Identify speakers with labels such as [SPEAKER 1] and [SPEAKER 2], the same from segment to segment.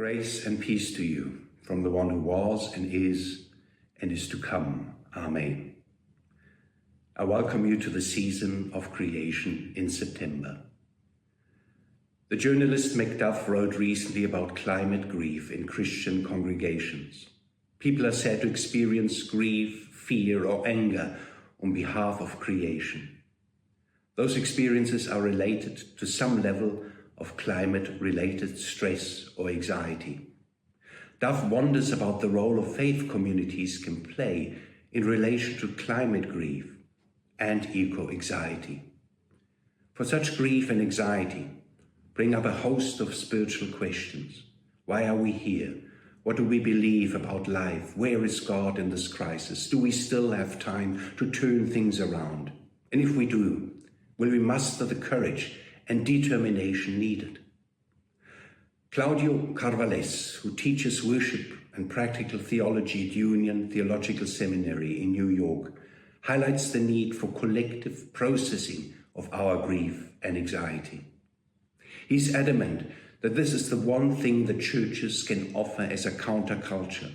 [SPEAKER 1] Grace and peace to you from the one who was and is to come. Amen. I welcome you to the season of creation in September. The journalist Macduff wrote recently about climate grief in Christian congregations. People are said to experience grief, fear, or anger on behalf of creation. Those experiences are related to some level of climate-related stress or anxiety. Duff wonders about the role of faith communities can play in relation to climate grief and eco-anxiety. For such grief and anxiety bring up a host of spiritual questions. Why are we here? What do we believe about life? Where is God in this crisis? Do we still have time to turn things around? And if we do, will we muster the courage and determination needed? Claudio Carvalhes, who teaches worship and practical theology at Union Theological Seminary in New York, highlights the need for collective processing of our grief and anxiety. He's adamant that this is the one thing the churches can offer as a counterculture.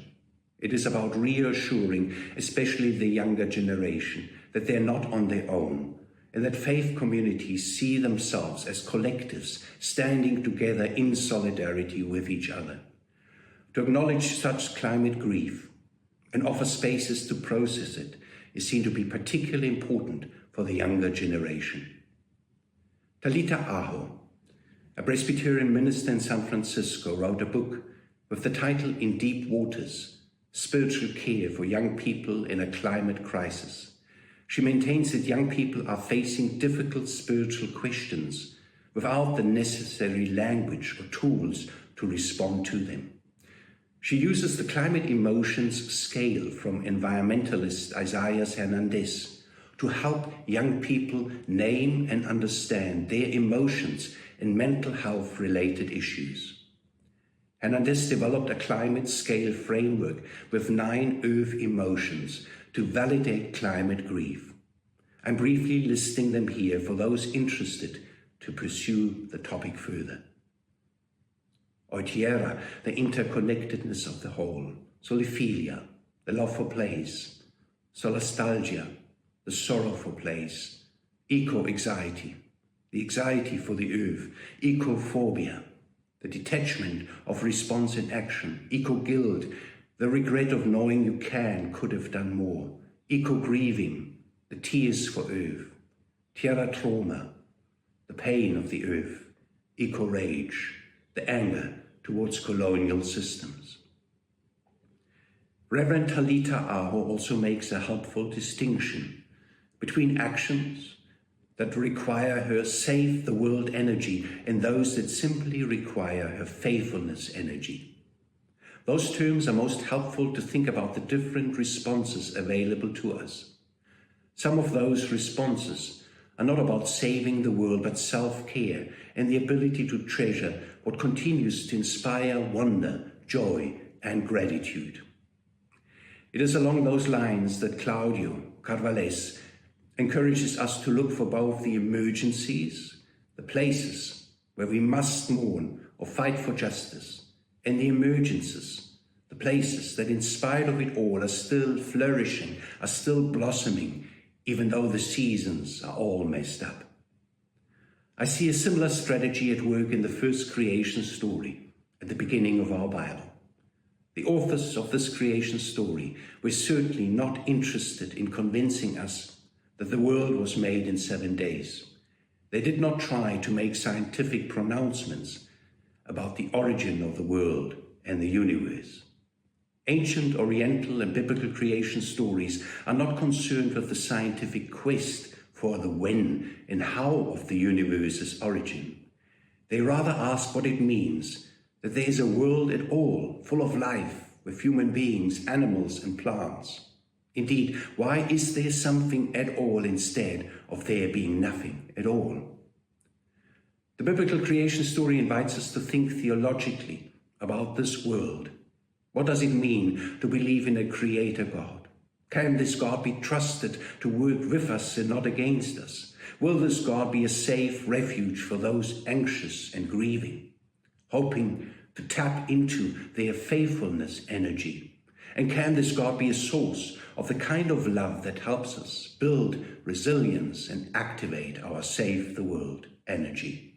[SPEAKER 1] It is about reassuring, especially the younger generation, that they're not on their own, and that faith communities see themselves as collectives standing together in solidarity with each other. To acknowledge such climate grief and offer spaces to process it is seen to be particularly important for the younger generation. Talita Aho, a Presbyterian minister in San Francisco, wrote a book with the title In Deep Waters, Spiritual Care for Young People in a Climate Crisis. She maintains that young people are facing difficult spiritual questions without the necessary language or tools to respond to them. She uses the climate emotions scale from environmentalist Isaiah Hernandez to help young people name and understand their emotions and mental health related issues. Hernandez developed a climate scale framework with 9 earth emotions to validate climate grief. I'm briefly listing them here for those interested to pursue the topic further. Oitiera, the interconnectedness of the whole. Soliphilia, the love for place. Solastalgia, the sorrow for place. Eco-anxiety, the anxiety for the earth. Ecophobia, the detachment of response and action. Eco-guilt, the regret of knowing you could have done more. Eco-grieving, the tears for earth. Terra trauma, the pain of the earth. Eco-rage, the anger towards colonial systems. Reverend Talita Aho also makes a helpful distinction between actions that require her save the world energy and those that simply require her faithfulness energy. Those terms are most helpful to think about the different responses available to us. Some of those responses are not about saving the world, but self-care and the ability to treasure what continues to inspire wonder, joy, and gratitude. It is along those lines that Claudio Carvalhes encourages us to look for both the emergencies, the places where we must mourn or fight for justice, and the emergences, the places that in spite of it all are still flourishing, are still blossoming, even though the seasons are all messed up. I see a similar strategy at work in the first creation story at the beginning of our Bible. The authors of this creation story were certainly not interested in convincing us that the world was made in 7 days. They did not try to make scientific pronouncements about the origin of the world and the universe. Ancient Oriental and biblical creation stories are not concerned with the scientific quest for the when and how of the universe's origin. They rather ask what it means that there is a world at all, full of life, with human beings, animals, and plants. Indeed, why is there something at all instead of there being nothing at all? The biblical creation story invites us to think theologically about this world. What does it mean to believe in a creator God? Can this God be trusted to work with us and not against us? Will this God be a safe refuge for those anxious and grieving, hoping to tap into their faithfulness energy? And can this God be a source of the kind of love that helps us build resilience and activate our save the world energy?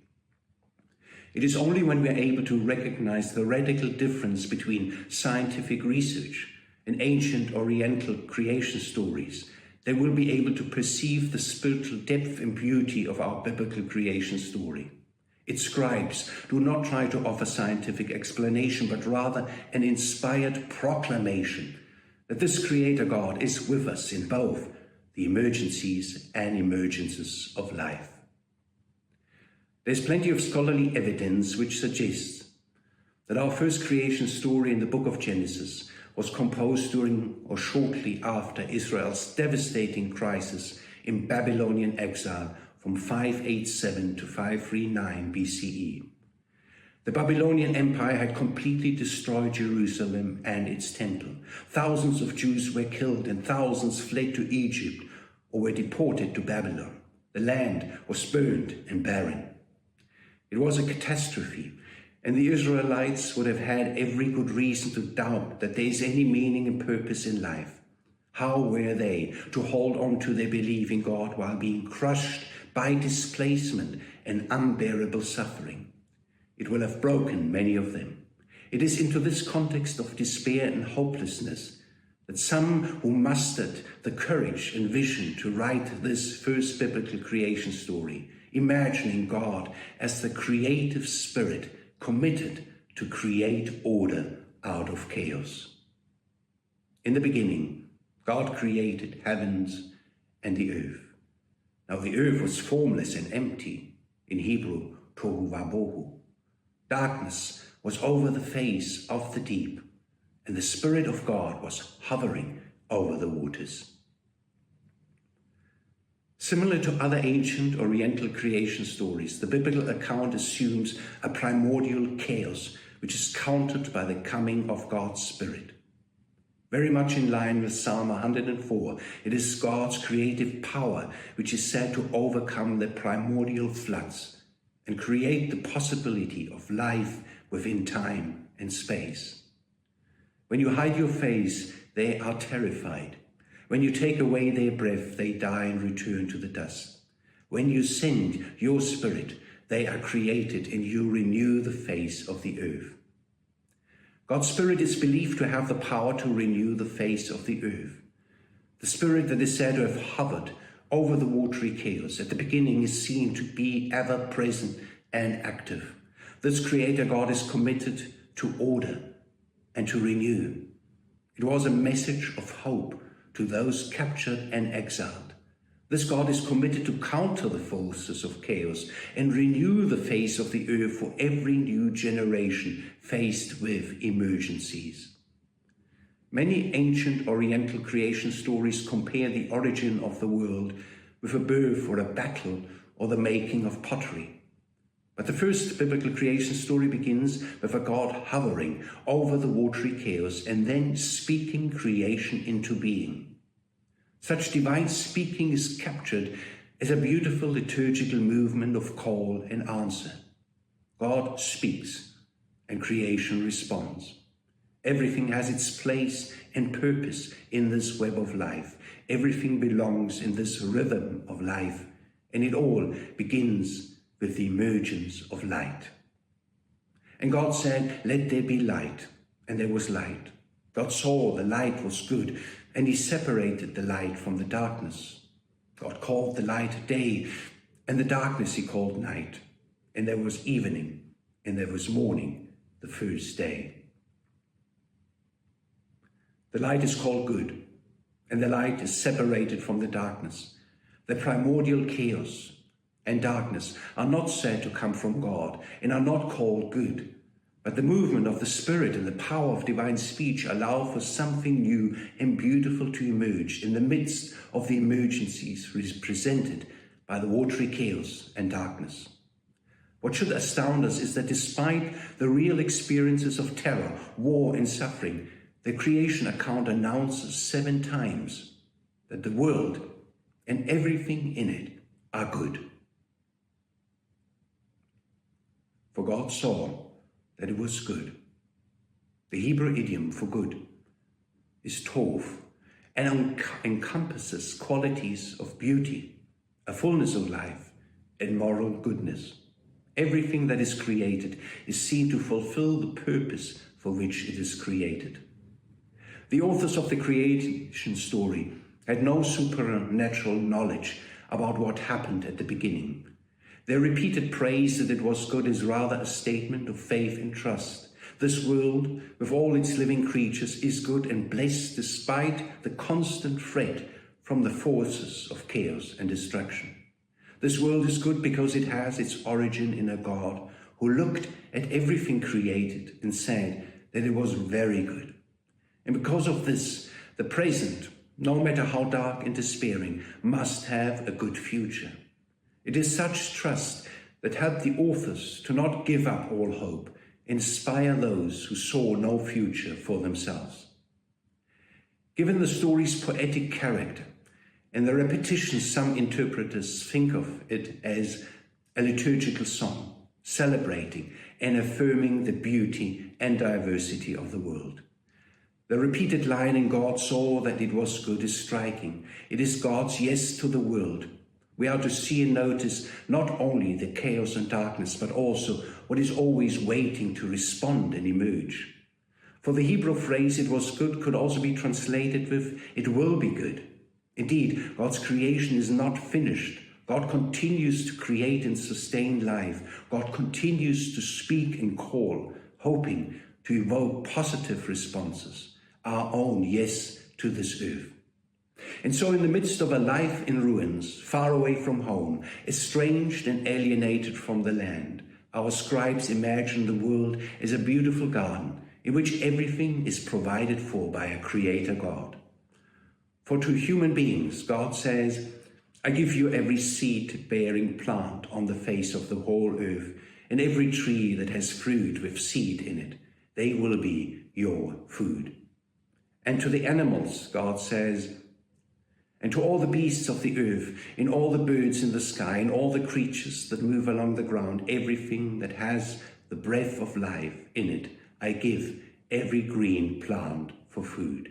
[SPEAKER 1] It is only when we are able to recognize the radical difference between scientific research and ancient Oriental creation stories that we'll be able to perceive the spiritual depth and beauty of our biblical creation story. Its scribes do not try to offer scientific explanation, but rather an inspired proclamation that this Creator God is with us in both the emergencies and emergences of life. There's plenty of scholarly evidence which suggests that our first creation story in the book of Genesis was composed during or shortly after Israel's devastating crisis in Babylonian exile from 587 to 539 BCE. The Babylonian Empire had completely destroyed Jerusalem and its temple. Thousands of Jews were killed and thousands fled to Egypt or were deported to Babylon. The land was burned and barren. It was a catastrophe, and the Israelites would have had every good reason to doubt that there is any meaning and purpose in life. How were they to hold on to their belief in God while being crushed by displacement and unbearable suffering? It will have broken many of them. It is into this context of despair and hopelessness that some who mustered the courage and vision to write this first biblical creation story, imagining God as the creative spirit committed to create order out of chaos. In the beginning, God created heavens and the earth. Now the earth was formless and empty, in Hebrew, tohu vabohu. Darkness was over the face of the deep, and the Spirit of God was hovering over the waters. Similar to other ancient Oriental creation stories, the biblical account assumes a primordial chaos which is countered by the coming of God's Spirit. Very much in line with Psalm 104, it is God's creative power which is said to overcome the primordial floods and create the possibility of life within time and space. When you hide your face, they are terrified. When you take away their breath, they die and return to the dust. When you send your Spirit, they are created and you renew the face of the earth. God's Spirit is believed to have the power to renew the face of the earth. The Spirit that is said to have hovered over the watery chaos at the beginning is seen to be ever present and active. This Creator God is committed to order and to renew. It was a message of hope to those captured and exiled. This God is committed to counter the forces of chaos and renew the face of the earth for every new generation faced with emergencies. Many ancient Oriental creation stories compare the origin of the world with a birth or a battle or the making of pottery. But the first biblical creation story begins with a God hovering over the watery chaos and then speaking creation into being. Such divine speaking is captured as a beautiful liturgical movement of call and answer. God speaks and creation responds. Everything has its place and purpose in this web of life. Everything belongs in this rhythm of life, and it all begins with the emergence of light. And God said, "Let there be light," and there was light. God saw the light was good, and he separated the light from the darkness. God called the light day, and the darkness he called night. And there was evening, and there was morning, the first day. The light is called good, and the light is separated from the darkness. The primordial chaos and darkness are not said to come from God and are not called good, but the movement of the Spirit and the power of divine speech allow for something new and beautiful to emerge in the midst of the emergencies presented by the watery chaos and darkness. What should astound us is that despite the real experiences of terror, war and suffering, the creation account announces 7 times that the world and everything in it are good. For God saw that it was good. The Hebrew idiom for good is tov, and encompasses qualities of beauty, a fullness of life, and moral goodness. Everything that is created is seen to fulfill the purpose for which it is created. The authors of the creation story had no supernatural knowledge about what happened at the beginning. Their repeated praise that it was good is rather a statement of faith and trust. This world, with all its living creatures, is good and blessed despite the constant threat from the forces of chaos and destruction. This world is good because it has its origin in a God who looked at everything created and said that it was very good. And because of this, the present, no matter how dark and despairing, must have a good future. It is such trust that helped the authors to not give up all hope, inspire those who saw no future for themselves. Given the story's poetic character and the repetition, some interpreters think of it as a liturgical song, celebrating and affirming the beauty and diversity of the world. The repeated line "in God saw that it was good" is striking. It is God's yes to the world. We are to see and notice not only the chaos and darkness, but also what is always waiting to respond and emerge. For the Hebrew phrase "it was good" could also be translated with "it will be good." Indeed, God's creation is not finished. God continues to create and sustain life. God continues to speak and call, hoping to evoke positive responses, our own yes to this earth. And so in the midst of a life in ruins, far away from home, estranged and alienated from the land, our scribes imagine the world as a beautiful garden in which everything is provided for by a creator God. For to human beings, God says, "I give you every seed-bearing plant on the face of the whole earth, and every tree that has fruit with seed in it. They will be your food." And to the animals, God says, "And to all the beasts of the earth, in all the birds in the sky, and all the creatures that move along the ground, everything that has the breath of life in it, I give every green plant for food."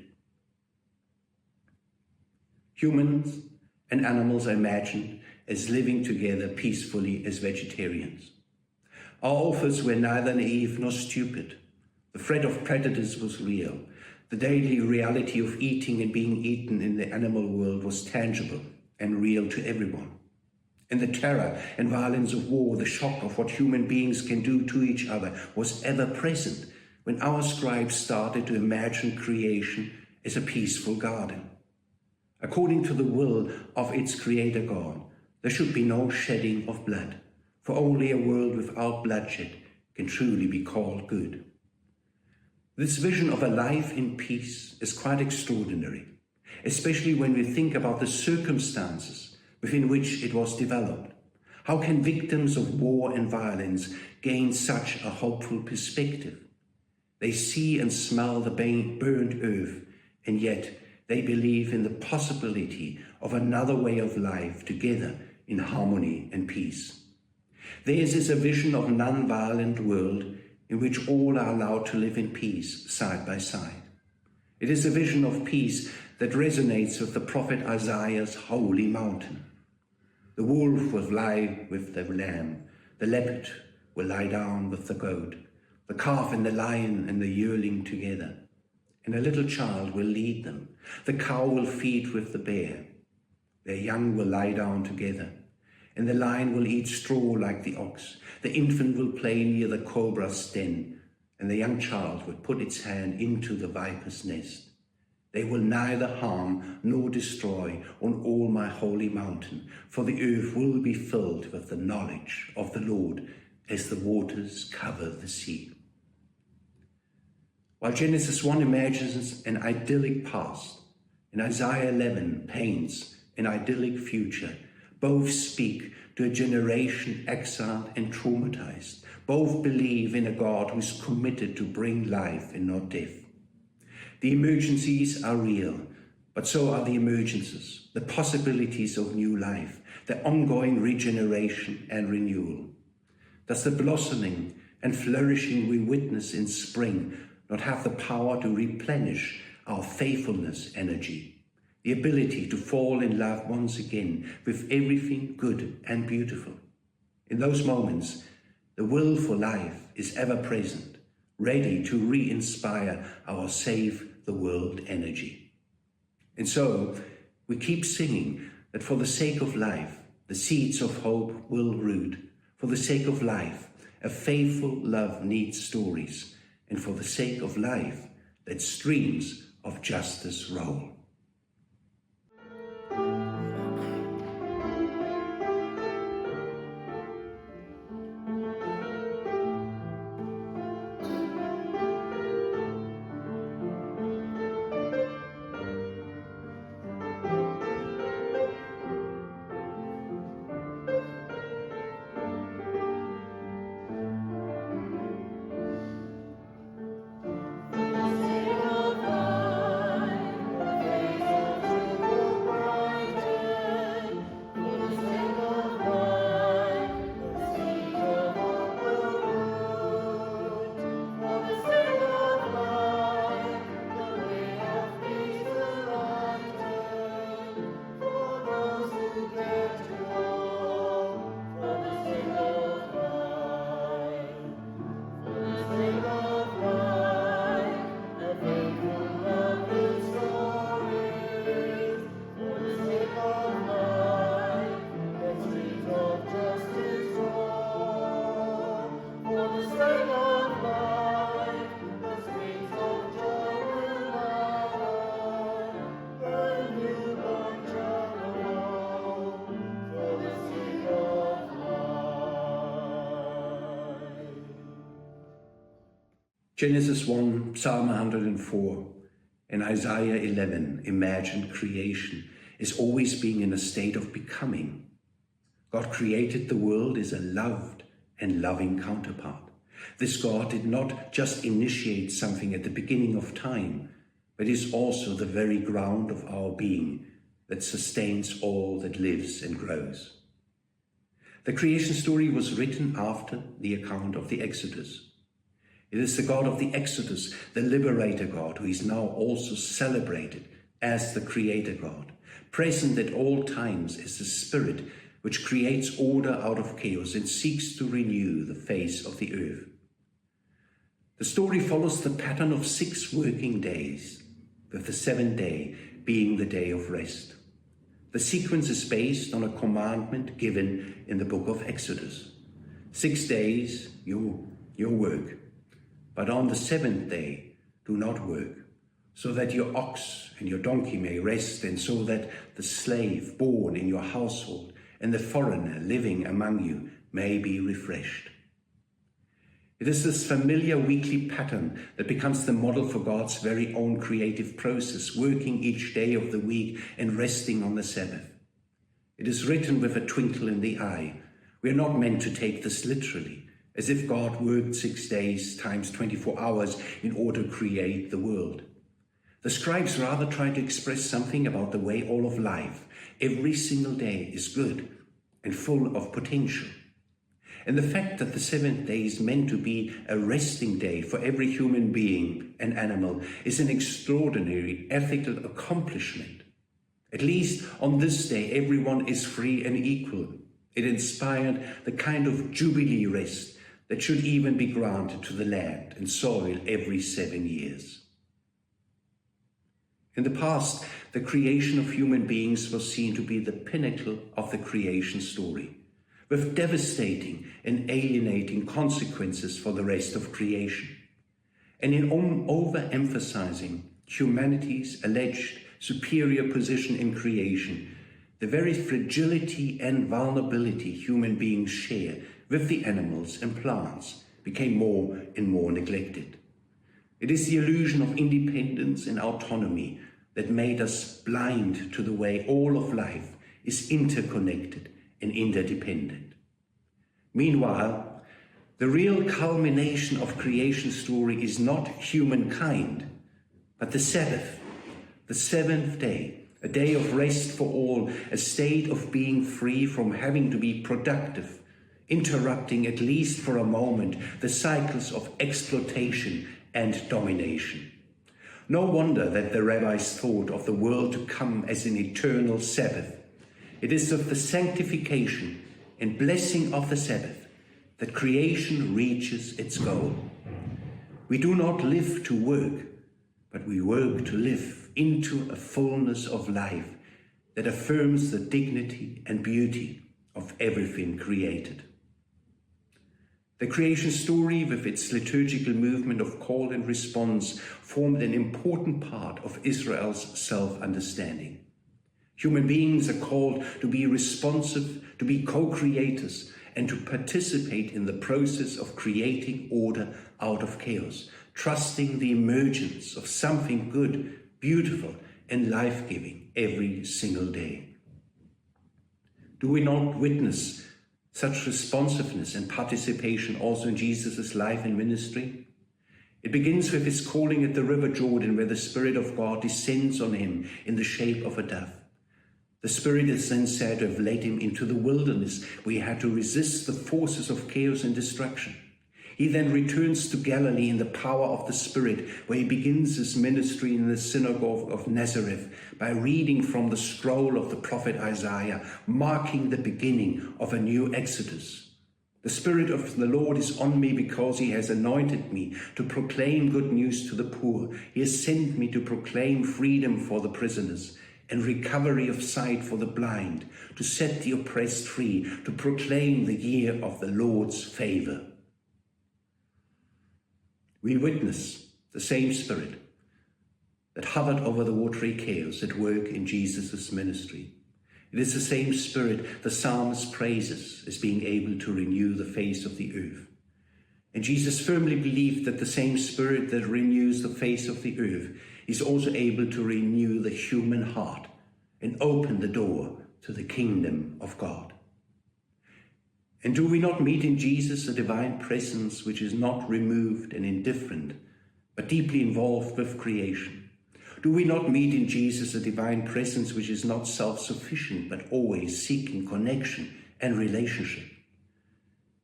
[SPEAKER 1] Humans and animals are imagined as living together peacefully as vegetarians. Our authors were neither naive nor stupid. The threat of predators was real. The daily reality of eating and being eaten in the animal world was tangible and real to everyone. And the terror and violence of war, the shock of what human beings can do to each other, was ever present when our scribes started to imagine creation as a peaceful garden. According to the will of its creator God, there should be no shedding of blood, for only a world without bloodshed can truly be called good. This vision of a life in peace is quite extraordinary, especially when we think about the circumstances within which it was developed. How can victims of war and violence gain such a hopeful perspective? They see and smell the burned earth, and yet they believe in the possibility of another way of life together in harmony and peace. Theirs is a vision of a non-violent world in which all are allowed to live in peace side by side. It is a vision of peace that resonates with the prophet Isaiah's holy mountain. The wolf will lie with the lamb, the leopard will lie down with the goat, the calf and the lion and the yearling together, and a little child will lead them. The cow will feed with the bear. Their young will lie down together, and the lion will eat straw like the ox. The infant will play near the cobra's den, and the young child will put its hand into the viper's nest. They will neither harm nor destroy on all my holy mountain, for the earth will be filled with the knowledge of the Lord as the waters cover the sea. While Genesis 1 imagines an idyllic past, and Isaiah 11 paints an idyllic future, both speak to a generation exiled and traumatized. Both believe in a God who is committed to bring life and not death. The emergencies are real, but so are the emergences, the possibilities of new life, the ongoing regeneration and renewal. Thus the blossoming and flourishing we witness in spring not have the power to replenish our faithfulness energy, the ability to fall in love once again with everything good and beautiful. In those moments, the will for life is ever present, ready to re-inspire our save the world energy. And so, we keep singing that for the sake of life, the seeds of hope will root. For the sake of life, a faithful love needs stories. And for the sake of life, let streams of justice roll. Genesis 1, Psalm 104, and Isaiah 11 imagine creation as always being in a state of becoming. God created the world as a loved and loving counterpart. This God did not just initiate something at the beginning of time, but is also the very ground of our being that sustains all that lives and grows. The creation story was written after the account of the Exodus. It is the God of the Exodus, the liberator God, who is now also celebrated as the creator God, present at all times as the Spirit which creates order out of chaos and seeks to renew the face of the earth. The story follows the pattern of 6 working days, with the 7th day being the day of rest. The sequence is based on a commandment given in the book of Exodus. 6 days you work, but on the 7th day do not work, so that your ox and your donkey may rest, and so that the slave born in your household and the foreigner living among you may be refreshed. It is this familiar weekly pattern that becomes the model for God's very own creative process, working each day of the week and resting on the Sabbath. It is written with a twinkle in the eye. We are not meant to take this literally, as if God worked 6 days times 24 hours in order to create the world. The scribes rather try to express something about the way all of life, every single day, is good and full of potential. And the fact that the 7th day is meant to be a resting day for every human being and animal is an extraordinary ethical accomplishment. At least on this day, everyone is free and equal. It inspired the kind of jubilee rest that should even be granted to the land and soil every 7 years. In the past, the creation of human beings was seen to be the pinnacle of the creation story, with devastating and alienating consequences for the rest of creation. And in overemphasizing humanity's alleged superior position in creation, the very fragility and vulnerability human beings share with the animals and plants became more and more neglected. It is the illusion of independence and autonomy that made us blind to the way all of life is interconnected and interdependent. Meanwhile, the real culmination of creation story is not humankind, but the Sabbath, the 7th day, a day of rest for all, a state of being free from having to be productive interrupting at least for a moment the cycles of exploitation and domination. No wonder that the rabbis thought of the world to come as an eternal Sabbath. It is of the sanctification and blessing of the Sabbath that creation reaches its goal. We do not live to work, but we work to live into a fullness of life that affirms the dignity and beauty of everything created. The creation story, with its liturgical movement of call and response, formed an important part of Israel's self-understanding. Human beings are called to be responsive, to be co-creators, and to participate in the process of creating order out of chaos, trusting the emergence of something good, beautiful, and life-giving every single day. Do we not witness such responsiveness and participation also in Jesus' life and ministry? It begins with his calling at the river Jordan, where the Spirit of God descends on him in the shape of a dove. The Spirit is then said to have led him into the wilderness, where he had to resist the forces of chaos and destruction. He then returns to Galilee in the power of the Spirit, where he begins his ministry in the synagogue of Nazareth by reading from the scroll of the prophet Isaiah, marking the beginning of a new exodus. The Spirit of the Lord is on me because he has anointed me to proclaim good news to the poor. He has sent me to proclaim freedom for the prisoners and recovery of sight for the blind, to set the oppressed free, to proclaim the year of the Lord's favor. We witness the same Spirit that hovered over the watery chaos at work in Jesus' ministry. It is the same Spirit the psalmist praises as being able to renew the face of the earth. And Jesus firmly believed that the same Spirit that renews the face of the earth is also able to renew the human heart and open the door to the kingdom of God. And do we not meet in Jesus a divine presence which is not removed and indifferent, but deeply involved with creation? Do we not meet in Jesus a divine presence which is not self-sufficient, but always seeking connection and relationship?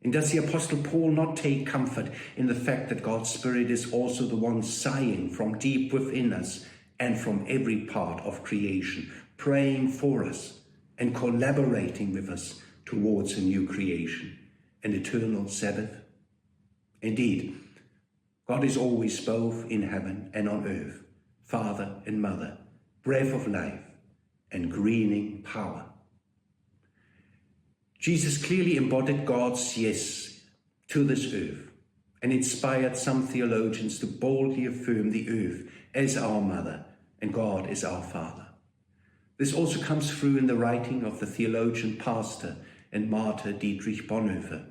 [SPEAKER 1] And does the Apostle Paul not take comfort in the fact that God's Spirit is also the one sighing from deep within us and from every part of creation, praying for us and collaborating with us towards a new creation, an eternal Sabbath? Indeed, God is always both in heaven and on earth, Father and Mother, breath of life and greening power. Jesus clearly embodied God's yes to this earth and inspired some theologians to boldly affirm the earth as our mother and God as our Father. This also comes through in the writing of the theologian, pastor, and martyr Dietrich Bonhoeffer,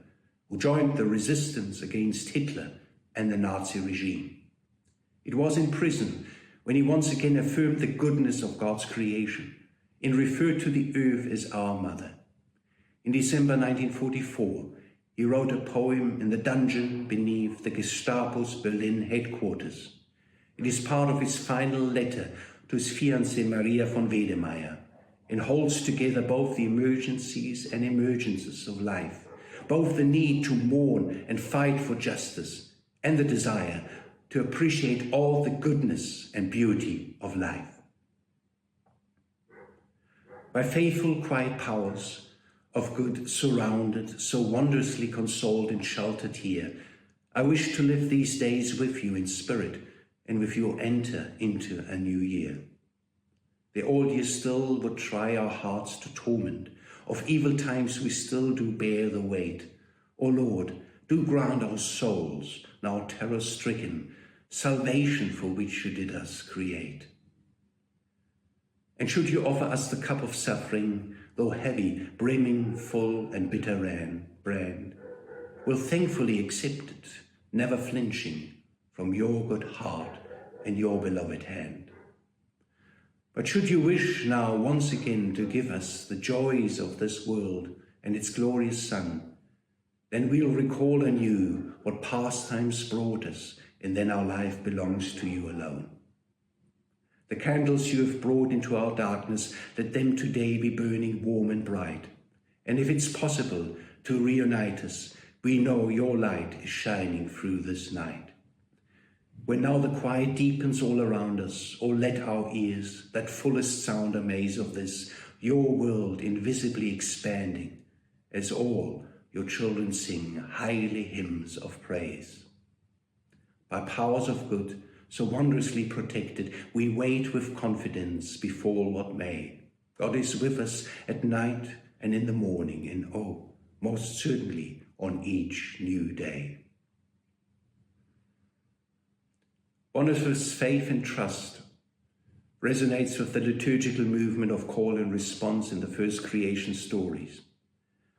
[SPEAKER 1] who joined the resistance against Hitler and the Nazi regime. It was in prison when he once again affirmed the goodness of God's creation and referred to the earth as our mother. In December 1944, he wrote a poem in the dungeon beneath the Gestapo's Berlin headquarters. It is part of his final letter to his fiancée Maria von Wedemeyer, and holds together both the emergencies and emergences of life, both the need to mourn and fight for justice and the desire to appreciate all the goodness and beauty of life. By faithful, quiet powers of good surrounded, so wondrously consoled and sheltered here, I wish to live these days with you in spirit and with you enter into a new year. The old year still would try our hearts to torment. Of evil times we still do bear the weight. O Lord, do grant our souls, now terror-stricken, salvation for which you did us create. And should you offer us the cup of suffering, though heavy, brimming, full, and bitter brand, we'll thankfully accept it, never flinching from your good heart and your beloved hand. But should you wish now once again to give us the joys of this world and its glorious sun, then we'll recall anew what pastimes brought us, and then our life belongs to you alone. The candles you have brought into our darkness, let them today be burning warm and bright. And if it's possible, to reunite us. We know your light is shining through this night. When now the quiet deepens all around us, oh, let our ears that fullest sound amaze of this, your world invisibly expanding, as all your children sing highly hymns of praise. By powers of good, so wondrously protected, we wait with confidence befall what may. God is with us at night and in the morning, and oh, most certainly on each new day. Boniface's faith and trust resonates with the liturgical movement of call and response in the first creation stories.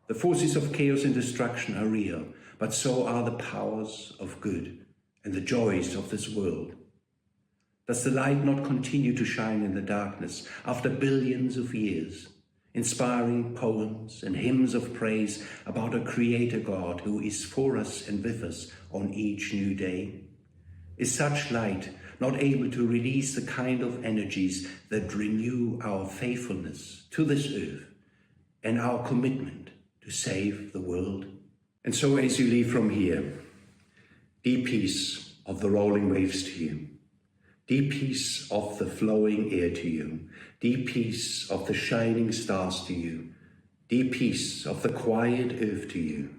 [SPEAKER 1] The forces of chaos and destruction are real, but so are the powers of good and the joys of this world. Does the light not continue to shine in the darkness after billions of years, inspiring poems and hymns of praise about a creator God who is for us and with us on each new day? Is such light not able to release the kind of energies that renew our faithfulness to this earth and our commitment to save the world? And so as you leave from here, deep peace of the rolling waves to you, deep peace of the flowing air to you, deep peace of the shining stars to you, deep peace of the quiet earth to you,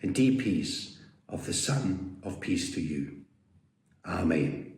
[SPEAKER 1] and deep peace of the Son of Peace to you. Amen.